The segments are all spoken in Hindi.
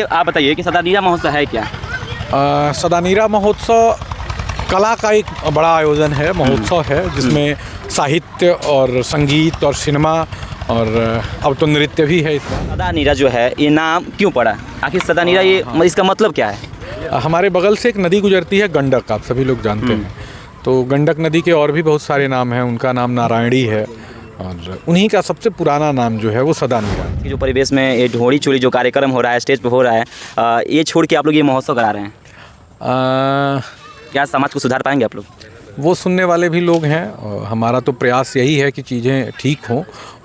आप बताइए कि सदानीरा महोत्सव है क्या? सदानीरा महोत्सव कला का एक बड़ा आयोजन है, महोत्सव है जिसमें साहित्य और संगीत और सिनेमा और अब तो नृत्य भी है इसमें। सदानीरा जो है ये नाम क्यों पड़ा? आखिर सदानीरा ये इसका मतलब क्या है? हमारे बगल से एक नदी गुजरती है गंडक, आप सभी लोग जानते हैं। तो गंडक नदी के और भी बहुत सारे नाम हैं, उनका नाम नारायणी है और उन्हीं का सबसे पुराना नाम जो है वो सदानीरा। जो परिवेश में ये ढोड़ी चोरी जो कार्यक्रम हो रहा है, स्टेज पे हो रहा है, ये छोड़ के आप लोग ये महोत्सव करा रहे हैं, क्या समाज को सुधार पाएंगे आप लोग? वो सुनने वाले भी लोग हैं और हमारा तो प्रयास यही है कि चीज़ें ठीक हों,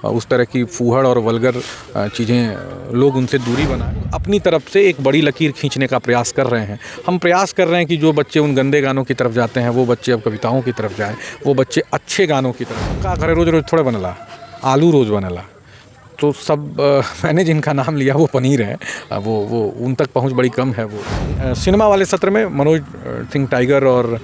उस तरह की फूहड़ और वल्गर चीज़ें लोग उनसे दूरी बनाएं। अपनी तरफ से एक बड़ी लकीर खींचने का प्रयास कर रहे हैं। हम प्रयास कर रहे हैं कि जो बच्चे उन गंदे गानों की तरफ जाते हैं वो बच्चे अब कविताओं की तरफ जाएं, वो बच्चे अच्छे गानों की तरफ। का घर रोज़ रोज़ थोड़े बनला, आलू रोज़ बनला, तो सब मैंने जिनका नाम लिया वो पनीर है, वो उन तक पहुंच बड़ी कम है। वो सिनेमा वाले सत्र में मनोज सिंह टाइगर और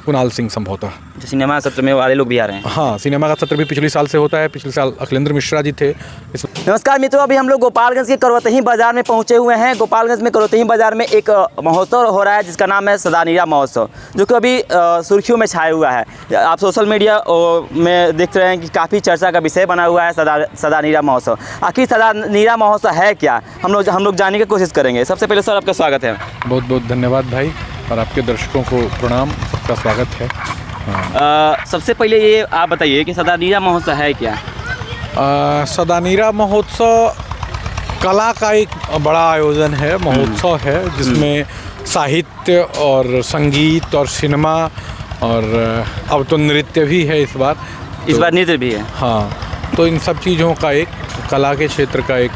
कुणाल सिंह संभवतः। सिनेमा सत्र में वाले लोग भी आ रहे हैं? हाँ, सिनेमा का सत्र भी पिछले साल से होता है। पिछले साल अखिलेंद्र मिश्रा जी थे। नमस्कार मित्रों, अभी हम लोग गोपालगंज के करवतही बाजार में पहुंचे हुए हैं। गोपालगंज में करवतही बाजार में एक महोत्सव हो रहा है जिसका नाम है सदानीरा महोत्सव, जो कि अभी सुर्खियों में छाया हुआ है। आप सोशल मीडिया में देख रहे हैं कि काफ़ी चर्चा का विषय बना हुआ है सदानीरा महोत्सव। आखिर सदानीरा महोत्सव है क्या, हम लोग जानने की कोशिश करेंगे। सबसे पहले सर आपका स्वागत है। बहुत बहुत धन्यवाद भाई, और आपके दर्शकों को प्रणाम, सबका स्वागत है। सबसे पहले ये आप बताइए कि सदानीरा महोत्सव है क्या? सदानीरा महोत्सव कला का एक बड़ा आयोजन है, महोत्सव है जिसमें साहित्य और संगीत और सिनेमा और अब तो नृत्य भी है इस बार नृत्य भी है। हाँ, तो इन सब चीज़ों का एक कला के क्षेत्र का एक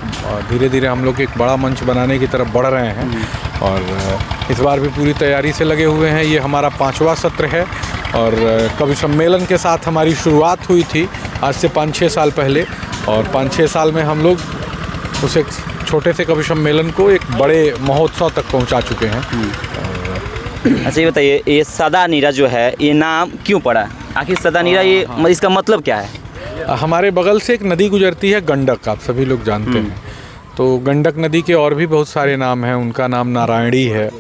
धीरे धीरे हम लोग एक बड़ा मंच बनाने की तरफ बढ़ रहे हैं और इस बार भी पूरी तैयारी से लगे हुए हैं। ये हमारा 5वां सत्र है और कवि सम्मेलन के साथ हमारी शुरुआत हुई थी आज से 5-6 साल पहले, और 5-6 साल में हम लोग उस एक छोटे से कवि सम्मेलन को एक बड़े महोत्सव तक पहुंचा चुके हैं। अच्छा, ये बताइए ये सदानीरा जो है ये नाम क्यों पड़ा? आखिर सदानीरा ये इसका मतलब क्या है? हमारे बगल से एक नदी गुजरती है गंडक, आप सभी लोग जानते हैं। तो गंडक नदी के और भी बहुत सारे नाम हैं, उनका नाम नारायणी है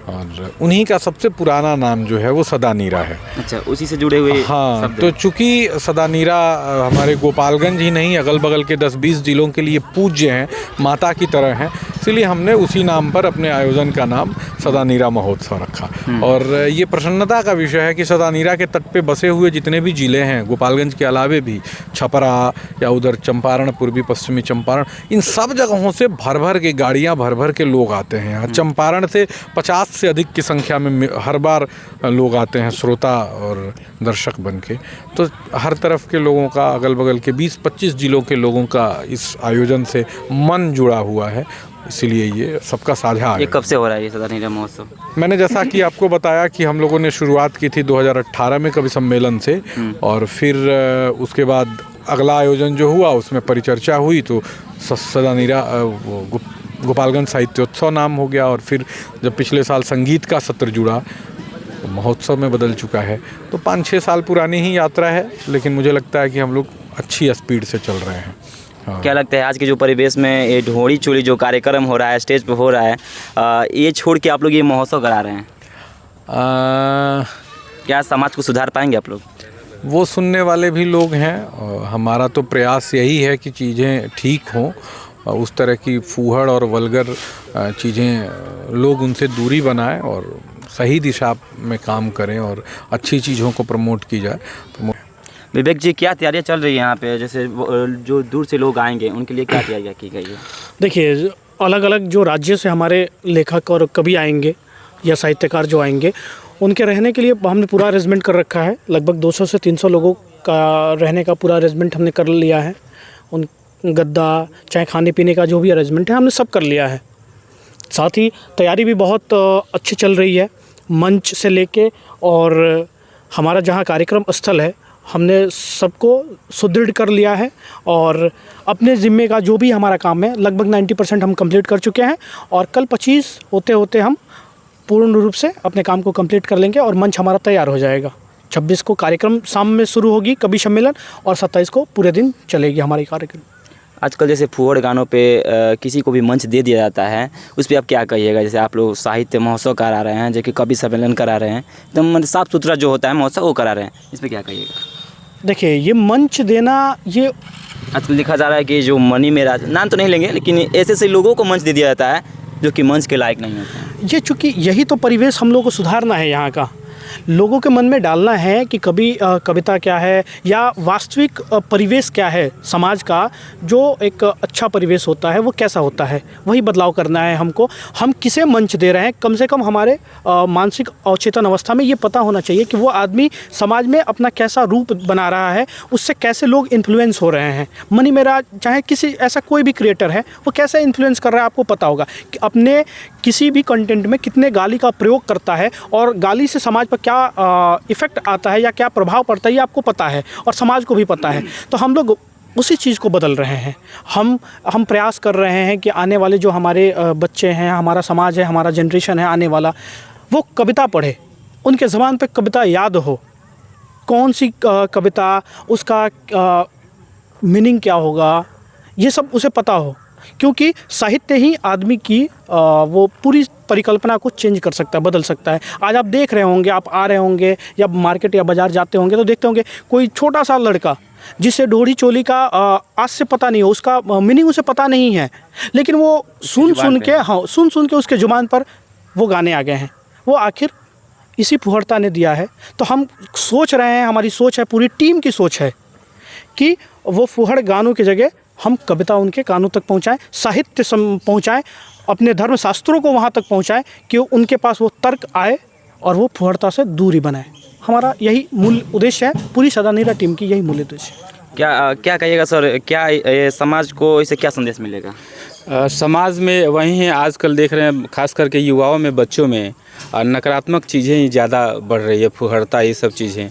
और उन्हीं का सबसे पुराना नाम जो है वो सदानीरा है। अच्छा, उसी से जुड़े हुए। हाँ, तो चूँकि सदानीरा हमारे गोपालगंज ही नहीं अगल बगल के 10-20 जिलों के लिए पूज्य हैं, माता की तरह हैं, इसलिए हमने उसी नाम पर अपने आयोजन का नाम सदानीरा महोत्सव रखा। और ये प्रसन्नता का विषय है कि सदानीरा के तट पे बसे हुए जितने भी ज़िले हैं गोपालगंज के अलावे भी, छपरा या उधर चंपारण, पूर्वी पश्चिमी चंपारण, इन सब जगहों से भर भर के गाड़ियाँ, भर भर के लोग आते हैं। चंपारण से 50 से अधिक की संख्या में हर बार लोग आते हैं, श्रोता और दर्शक बन के। तो हर तरफ के लोगों का, अगल बगल के 20-25 जिलों के लोगों का इस आयोजन से मन जुड़ा हुआ है, इसीलिए ये सबका साझा है। ये कब से हो रहा है ये सदानीरा महोत्सव? मैंने जैसा कि आपको बताया कि हम लोगों ने शुरुआत की थी 2018 में कवि सम्मेलन से, और फिर उसके बाद अगला आयोजन जो हुआ उसमें परिचर्चा हुई तो सदानीरा गोपालगंज साहित्योत्सव नाम हो गया, और फिर जब पिछले साल संगीत का सत्र जुड़ा तो महोत्सव में बदल चुका है। तो 5-6 साल पुरानी ही यात्रा है, लेकिन मुझे लगता है कि हम लोग अच्छी स्पीड से चल रहे हैं। हाँ। क्या लगता है आज के जो परिवेश में ये ढोड़ी चोरी जो कार्यक्रम हो रहा है, स्टेज पे हो रहा है, ये छोड़ के आप लोग ये महोत्सव करा रहे हैं, क्या समाज को सुधार पाएंगे आप लोग? वो सुनने वाले भी लोग हैं और हमारा तो प्रयास यही है कि चीज़ें ठीक हों, उस तरह की फूहड़ और वल्गर चीज़ें लोग उनसे दूरी बनाएं और सही दिशा में काम करें और अच्छी चीज़ों को प्रमोट की जाए। विवेक जी, क्या तैयारियां चल रही है यहाँ पे? जैसे जो दूर से लोग आएंगे उनके लिए क्या तैयारियां की गई है? देखिए, अलग अलग जो राज्य से हमारे लेखक और कवि आएंगे या साहित्यकार जो आएंगे, उनके रहने के लिए हमने पूरा अरेंजमेंट कर रखा है। लगभग 200 से 300 लोगों का रहने का पूरा अरेंजमेंट हमने कर लिया है। उन गद्दा, चाहे खाने पीने का जो भी अरेंजमेंट है हमने सब कर लिया है। साथ ही तैयारी भी बहुत अच्छी चल रही है, मंच से लेके और हमारा जहाँ कार्यक्रम स्थल है हमने सबको सुदृढ़ कर लिया है और अपने ज़िम्मे का जो भी हमारा काम है लगभग 90% हम कंप्लीट कर चुके हैं, और कल 25 होते होते हम पूर्ण रूप से अपने काम को कंप्लीट कर लेंगे और मंच हमारा तैयार हो जाएगा। 26 को कार्यक्रम शाम में शुरू होगी कवि सम्मेलन, और 27 को पूरे दिन चलेगी हमारी कार्यक्रम। आजकल जैसे फुहड़ गानों पे किसी को भी मंच दे दिया जाता है, उस पर आप क्या कहिएगा? जैसे आप लोग साहित्य महोत्सव करा रहे हैं, जो कि कवि सम्मेलन करा रहे हैं, एकदम मतलब साफ़ सुथरा जो होता है महोत्सव वो करा रहे हैं, इस पर क्या कहिएगा? देखिए, ये मंच देना, ये आजकल लिखा जा रहा है कि जो मनी मेरा नाम तो नहीं लेंगे, लेकिन ऐसे ऐसे लोगों को मंच दे दिया जाता है जो कि मंच के लायक नहीं होते हैं। ये चूँकि यही तो परिवेश हम लोग को सुधारना है, यहाँ का लोगों के मन में डालना है कि कविता क्या है या वास्तविक परिवेश क्या है समाज का, जो एक अच्छा परिवेश होता है वो कैसा होता है, वही बदलाव करना है हमको। हम किसे मंच दे रहे हैं, कम से कम हमारे मानसिक अवचेतन अवस्था में ये पता होना चाहिए कि वो आदमी समाज में अपना कैसा रूप बना रहा है, उससे कैसे लोग इन्फ्लुएंस हो रहे हैं। मनी मेरा चाहे किसी ऐसा कोई भी क्रिएटर है, वो कैसे इन्फ्लुएंस कर रहा है आपको पता होगा कि अपने किसी भी कंटेंट में कितने गाली का प्रयोग करता है और गाली से समाज पर क्या इफ़ेक्ट आता है या क्या प्रभाव पड़ता है, ये आपको पता है और समाज को भी पता है। तो हम लोग उसी चीज़ को बदल रहे हैं। हम प्रयास कर रहे हैं कि आने वाले जो हमारे बच्चे हैं, हमारा समाज है, हमारा जनरेशन है आने वाला, वो कविता पढ़े, उनके ज़बान पे कविता याद हो, कौन सी कविता, उसका मीनिंग क्या होगा, ये सब उसे पता हो। क्योंकि साहित्य ही आदमी की वो पूरी परिकल्पना को चेंज कर सकता है, बदल सकता है। आज आप देख रहे होंगे, आप आ रहे होंगे या मार्केट या बाज़ार जाते होंगे तो देखते होंगे कोई छोटा सा लड़का जिसे डोरी चोली का आज से पता नहीं हो, उसका मीनिंग उसे पता नहीं है, लेकिन वो सुन सुन के उसके ज़ुबान पर वो गाने आ गए हैं। वो आखिर इसी फुहड़ता ने दिया है। तो हम सोच रहे हैं, हमारी सोच है, पूरी टीम की सोच है कि वो फुहड़ गानों की जगह हम कविता उनके कानों तक पहुंचाएं, साहित्य पहुंचाएं, अपने धर्म शास्त्रों को वहां तक पहुंचाएं कि उनके पास वो तर्क आए और वो फुहड़ता से दूरी बनाए। हमारा यही मूल उद्देश्य है, पूरी सदानीरा टीम की यही मूल उद्देश्य है। क्या कहिएगा सर, क्या ये समाज को इससे क्या संदेश मिलेगा? समाज में वही है, आजकल देख रहे हैं खास करके युवाओं में, बच्चों में नकारात्मक चीज़ें ज़्यादा बढ़ रही है, फुहड़ता, ये सब चीज़ें।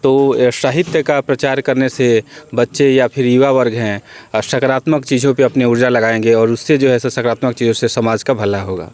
तो साहित्य का प्रचार करने से बच्चे या फिर युवा वर्ग हैं सकारात्मक चीज़ों पे अपनी ऊर्जा लगाएंगे और उससे जो है सकारात्मक चीज़ों से समाज का भला होगा।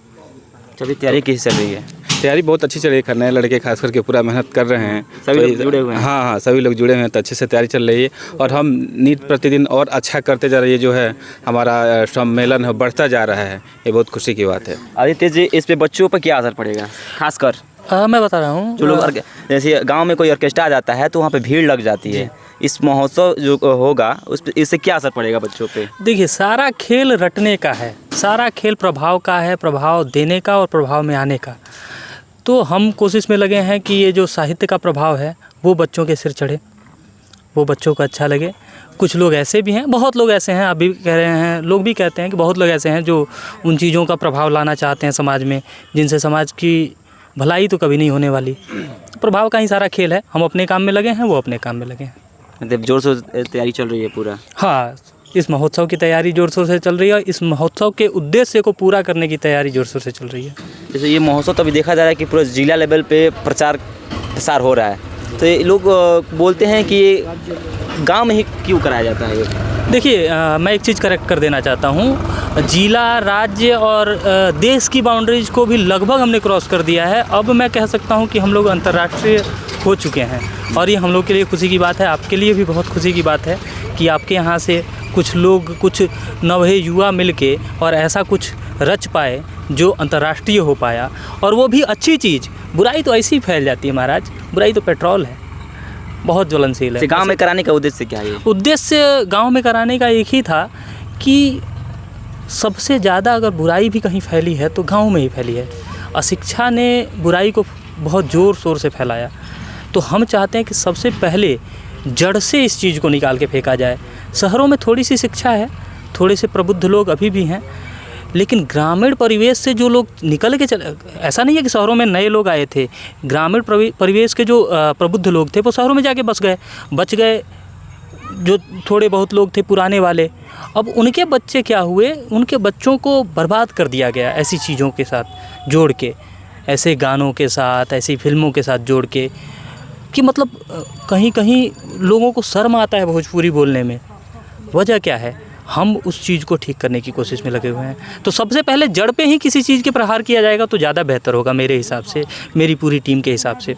अभी तैयारी कैसी चल रही है? तैयारी बहुत अच्छी चल रही है, नए लड़के खास करके पूरा मेहनत कर रहे हैं, सभी लोग जुड़े हुए हैं। हाँ, सभी लोग जुड़े हुए हैं, तो अच्छे से तैयारी चल रही है और हम नित्य प्रतिदिन और अच्छा करते जा रहे हैं। जो है हमारा सम्मेलन है बढ़ता जा रहा है, ये बहुत खुशी की बात है। आदित्य जी, इस पे बच्चों पर क्या असर पड़ेगा खासकर? मैं बता रहा हूँ, जो लोग जैसे गांव में कोई ऑर्केस्ट्रा आ जाता है तो वहाँ पे भीड़ लग जाती है, इस महोत्सव जो होगा उस पे, इससे क्या असर पड़ेगा बच्चों पे? देखिए, सारा खेल रटने का है, सारा खेल प्रभाव का है, प्रभाव देने का और प्रभाव में आने का। तो हम कोशिश में लगे हैं कि ये जो साहित्य का प्रभाव है वो बच्चों के सिर चढ़े, वो बच्चों को अच्छा लगे। कुछ लोग ऐसे भी हैं, बहुत लोग ऐसे हैं, आप भी कह रहे हैं, लोग भी कहते हैं कि बहुत लोग ऐसे हैं जो उन चीज़ों का प्रभाव लाना चाहते हैं समाज में, जिनसे समाज की भलाई तो कभी नहीं होने वाली। प्रभाव का ही सारा खेल है। हम अपने काम में लगे हैं, वो अपने काम में लगे हैं। मतलब जोर से तैयारी चल रही है पूरा? हाँ, इस महोत्सव की तैयारी जोर शोर से चल रही है और इस महोत्सव के उद्देश्य को पूरा करने की तैयारी जोर शोर से चल रही है। जैसे ये महोत्सव तो अभी देखा जा रहा है कि पूरा जिला लेवल पे प्रचार प्रसार हो रहा है, तो ये लोग बोलते हैं कि गांव में ही क्यों कराया जाता है ये? देखिए, मैं एक चीज़ करेक्ट कर देना चाहता हूँ। जिला, राज्य और देश की बाउंड्रीज को भी लगभग हमने क्रॉस कर दिया है। अब मैं कह सकता हूँ कि हम लोग अंतर्राष्ट्रीय हो चुके हैं और ये हम लोग के लिए खुशी की बात है। आपके लिए भी बहुत खुशी की बात है कि आपके यहाँ से कुछ लोग, कुछ नवे युवा मिलके और ऐसा कुछ रच पाए जो अंतर्राष्ट्रीय हो पाया, और वो भी अच्छी चीज़। बुराई तो ऐसी ही फैल जाती है महाराज, बुराई तो पेट्रोल है, बहुत ज्वलनशील है। गांव में कराने का उद्देश्य क्या है? उद्देश्य गांव में कराने का एक ही था कि सबसे ज़्यादा अगर बुराई भी कहीं फैली है तो गांव में ही फैली है। अशिक्षा ने बुराई को बहुत ज़ोर शोर से फैलाया। तो हम चाहते हैं कि सबसे पहले जड़ से इस चीज़ को निकाल के फेंका जाए। शहरों में थोड़ी सी शिक्षा है, थोड़े से प्रबुद्ध लोग अभी भी हैं, लेकिन ग्रामीण परिवेश से जो लोग निकल के चले, ऐसा नहीं है कि शहरों में नए लोग आए थे, ग्रामीण परिवेश के जो प्रबुद्ध लोग थे वो शहरों में जाके बच गए। जो थोड़े बहुत लोग थे पुराने वाले, अब उनके बच्चे क्या हुए, उनके बच्चों को बर्बाद कर दिया गया ऐसी चीज़ों के साथ जोड़ के, ऐसे गानों के साथ, ऐसी फिल्मों के साथ जोड़ के, कि मतलब कहीं कहीं लोगों को शर्म आता है भोजपुरी बोलने में। वजह क्या है? हम उस चीज़ को ठीक करने की कोशिश में लगे हुए हैं। तो सबसे पहले जड़ पे ही किसी चीज़ के प्रहार किया जाएगा तो ज़्यादा बेहतर होगा मेरे हिसाब से, मेरी पूरी टीम के हिसाब से,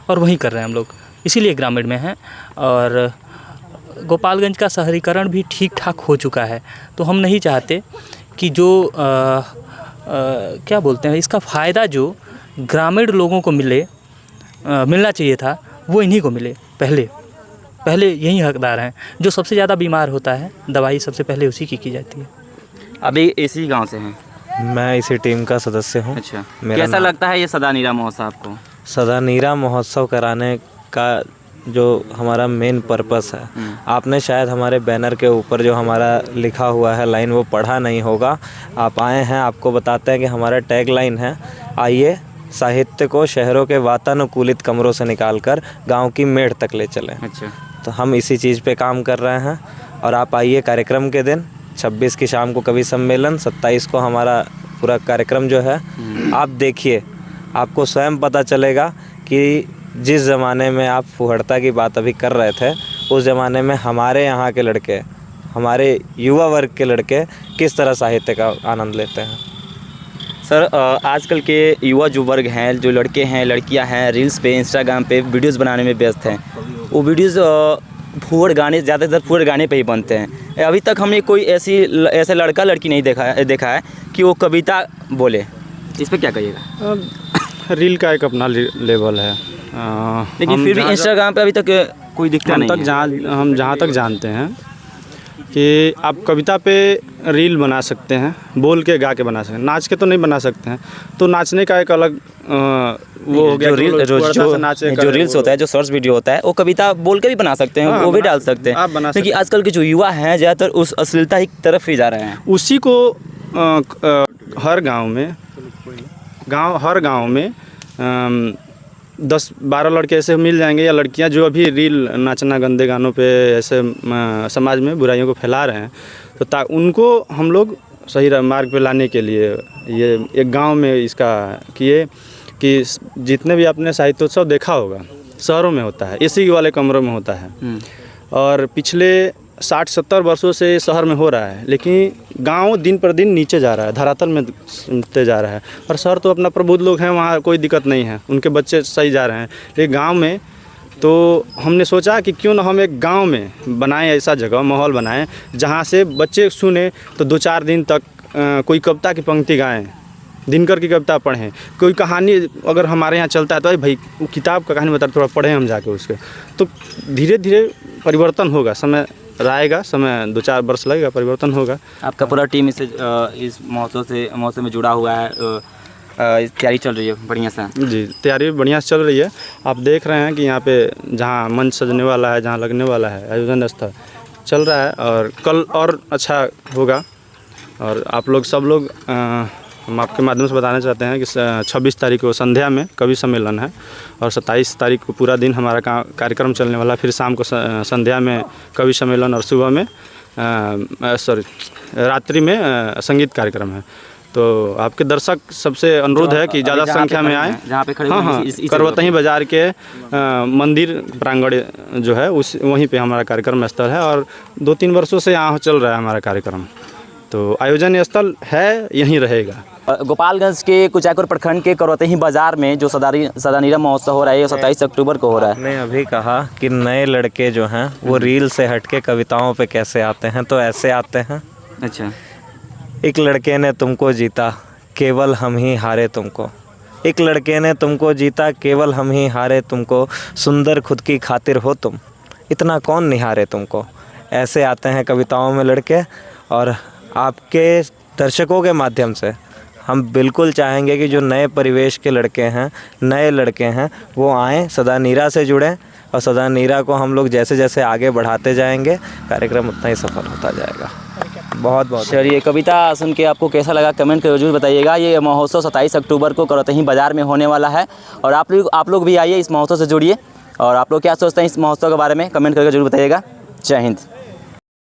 और वही कर रहे हैं हम लोग, इसीलिए ग्रामीण में हैं। और गोपालगंज का शहरीकरण भी ठीक ठाक हो चुका है, तो हम नहीं चाहते कि जो क्या बोलते हैं, इसका फ़ायदा जो ग्रामीण लोगों को मिलना चाहिए था वो इन्हीं को मिले। पहले यही हकदार हैं। जो सबसे ज़्यादा बीमार होता है दवाई सबसे पहले उसी की जाती है। अभी इसी गांव से हैं? मैं इसी टीम का सदस्य हूँ। अच्छा, मेरा कैसा नाम- लगता है ये सदानीरा महोत्सव आपको? सदानीरा महोत्सव कराने का जो हमारा मेन पर्पस है, आपने शायद हमारे बैनर के ऊपर जो हमारा लिखा हुआ है लाइन वो पढ़ा नहीं होगा। आप आए हैं, आपको बताते हैं कि हमारा टैग लाइन है, आइए साहित्य को शहरों के वातानुकूलित कमरों से निकालकर गांव की मेड़ तक ले चलें। अच्छा, तो हम इसी चीज़ पे काम कर रहे हैं। और आप आइए कार्यक्रम के दिन 26 की शाम को कवि सम्मेलन, 27 को हमारा पूरा कार्यक्रम जो है आप देखिए, आपको स्वयं पता चलेगा कि जिस ज़माने में आप फुहड़ता की बात अभी कर रहे थे, उस ज़माने में हमारे यहाँ के लड़के, हमारे युवा वर्ग के लड़के किस तरह साहित्य का आनंद लेते हैं। सर आजकल के युवा जो वर्ग हैं, जो लड़के हैं लड़कियां हैं, रील्स पे इंस्टाग्राम पे वीडियोस बनाने में व्यस्त हैं। वो वीडियोस फुहड़ गाने, ज़्यादातर फुहड़ गाने पे ही बनते हैं। अभी तक हमने कोई ऐसे लड़का लड़की नहीं देखा है कि वो कविता बोले। इस पर क्या कहिएगा? रील का एक अपना लेवल है, लेकिन फिर भी इंस्टाग्राम पे अभी तक कोई दिखता नहीं है। हम जहाँ तक जानते हैं कि आप कविता पे रील बना सकते हैं, बोल के गा के बना सकते हैं, नाच के तो नहीं बना सकते हैं। तो नाचने का एक अलग वो हो गया, जो रील्स होता है, जो शॉर्ट्स वीडियो होता है, वो कविता बोल के भी बना सकते हैं, वो भी डाल सकते हैं। आप बना सकते लेकिन आजकल के जो युवा हैं ज़्यादातर उस अश्लीलता की तरफ ही जा रहे हैं। उसी को हर गांव में 10-12 लड़के ऐसे मिल जाएंगे या लड़कियां जो अभी रील नाचना गंदे गानों पे ऐसे समाज में बुराइयों को फैला रहे हैं, तो उनको हम लोग सही मार्ग पे लाने के लिए ये एक गांव में इसका किए कि जितने भी आपने साहित्योत्सव देखा होगा शहरों में होता है, एसी वाले कमरों में होता है, और पिछले 60-70 वर्षों से शहर में हो रहा है, लेकिन गांव दिन पर दिन नीचे जा रहा है, धरातल में सुनते जा रहा है। और शहर तो अपना प्रबुद्ध लोग हैं, वहाँ कोई दिक्कत नहीं है, उनके बच्चे सही जा रहे हैं। लेकिन गांव में तो हमने सोचा कि क्यों ना हम एक गांव में बनाएं, ऐसा जगह माहौल बनाएं जहाँ से बच्चे सुने तो 2-4 दिन तक कोई कविता की पंक्ति गाएँ, दिनकर की कविता पढ़ें, कोई कहानी अगर हमारे यहाँ चलता है तो भाई वो किताब का कहानी बता थोड़ा पढ़ें हम जाके उसके। तो धीरे धीरे परिवर्तन होगा, समय आएगा, समय 2-4 वर्ष लगेगा, परिवर्तन होगा। आपका पूरा टीम इस महोत्सव में जुड़ा हुआ है, तैयारी चल रही है बढ़िया सा? जी, तैयारी बढ़िया से चल रही है। आप देख रहे हैं कि यहाँ पे जहाँ मंच सजने वाला है, जहाँ लगने वाला है, आयोजन स्थल चल रहा है, और कल और अच्छा होगा। और आप लोग सब लोग हम आपके माध्यम से बताना चाहते हैं कि 26 तारीख को संध्या में कवि सम्मेलन है, और 27 तारीख को पूरा दिन हमारा कार्यक्रम चलने वाला। फिर शाम को संध्या में कवि सम्मेलन और सुबह में रात्रि में संगीत कार्यक्रम है। तो आपके दर्शक सबसे अनुरोध है कि ज़्यादा संख्या में आएँ। जहाँ पे खड़े हाँ, करवतही बाज़ार के मंदिर प्रांगण जो है वहीं पे हमारा कार्यक्रम स्थल है, और 2-3 वर्षों से यहाँ चल रहा है हमारा कार्यक्रम। तो आयोजन स्थल है, यहीं रहेगा। गोपालगंज के कुचायकोट प्रखंड के करवतही बाजार में जो सदानीरा महोत्सव हो रहा है, ये 27 अक्टूबर को हो रहा है। आपने अभी कहा कि नए लड़के जो हैं वो रील से हटके कविताओं पे कैसे आते हैं, तो ऐसे आते हैं। अच्छा, एक लड़के ने तुमको जीता, केवल हम ही हारे तुमको। एक लड़के ने तुमको जीता, केवल हम ही हारे तुमको। सुंदर खुद की खातिर हो तुम, इतना कौन निहारे तुमको। ऐसे आते हैं कविताओं में लड़के। और आपके दर्शकों के माध्यम से हम बिल्कुल चाहेंगे कि जो नए परिवेश के लड़के हैं, नए लड़के हैं, वो आएँ, सदानीरा से जुड़ें, और सदानीरा को हम लोग जैसे जैसे आगे बढ़ाते जाएंगे, कार्यक्रम उतना ही सफल होता जाएगा। बहुत बहुत चलिए, कविता सुन के आपको कैसा लगा कमेंट करके जरूर बताइएगा। ये महोत्सव 27 अक्टूबर को करवतही बाजार में होने वाला है, और आप लोग भी आइए, इस महोत्सव से जुड़िए। और आप लोग क्या सोचते हैं इस महोत्सव के बारे में कमेंट करके जरूर बताइएगा। जय हिंद।